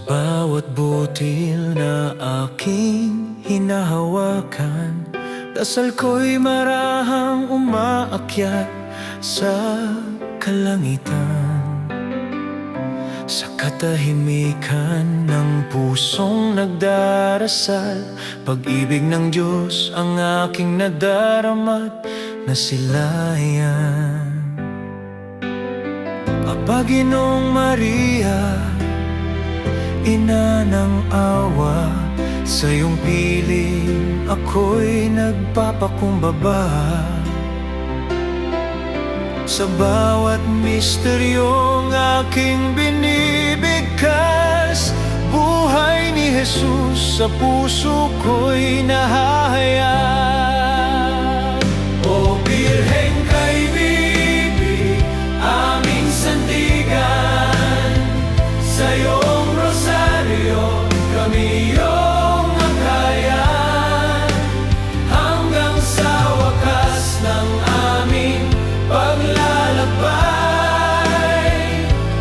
bawat butil na aking hinahawakan, dasal ko'y marahang umaakyat sa kalangitan. Sa katahimikan ng pusong nagdarasal, pag-ibig ng Diyos ang aking nadarama't nasilayan. Panginoong Maria, Ina ng awa, sa iyong piling ako'y nagpapakumbaba. Sa bawat misteryong aking binibigkas, buhay ni Jesus sa puso ko'y nahahayag. O Birheng Kaibibig, aming sandigan, sa iyong rosaryo kami iyong angkayan, hanggang sa wakas ng aming paglalakbay.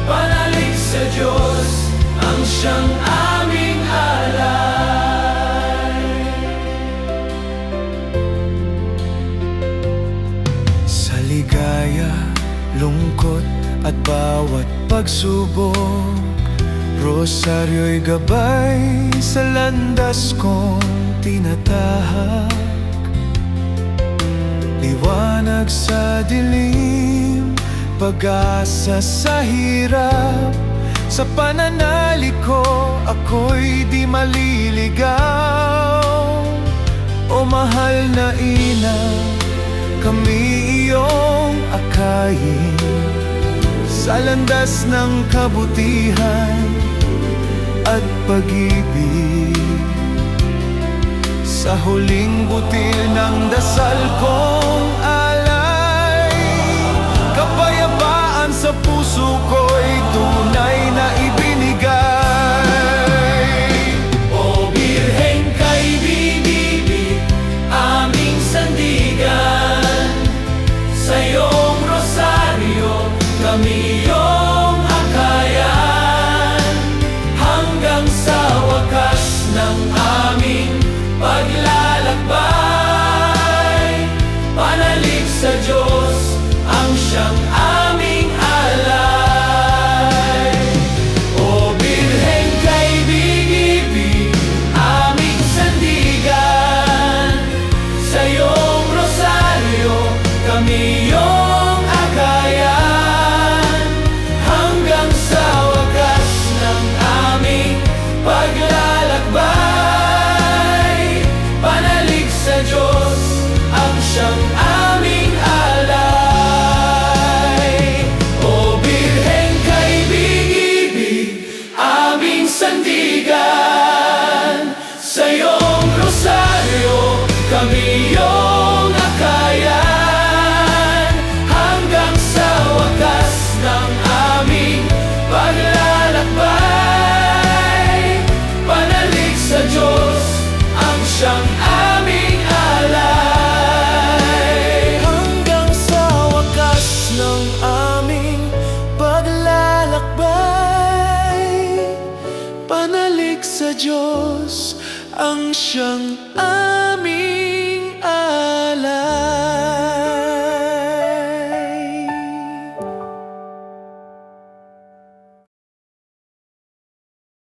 Panalig sa Diyos ang siyang aming alay. Sa ligaya, lungkot at bawat pagsubok, rosaryo'y gabay sa landas kong tinatahak. Liwanag sa dilim, pag-asa sa hirap, sa pananalig ko ako'y di maliligaw. O mahal na Ina, kami iyong akayin sa landas ng kabutihan at pag-ibig. Sa huling butil ng dasal kong alay, kapayapaan sa puso ko'y tunay na ibinigay. O Birheng Kaibibig, aming sandigan, sa iyong rosaryo kami iyong akayan, hanggang sa wakas ng aming paglalakbay. Panalig sa Diyos ang siyang aming alay. O Birheng Kaibibig, aming sandigan, sa iyong rosaryo kami iyong akayan, hanggang sa wakas ng aming paglalakbay. Panalig sa Diyos ang siyang aming alay. O Birheng Kaibibig, aming sandigan, sa iyong rosaryo kami iyong akayan, hanggang sa wakas ng aming paglalakbay. Panalig sa Diyos ang siyang aming alay, hanggang sa wakas ng aming paglalakbay. Panalig sa Diyos ang siyang alay.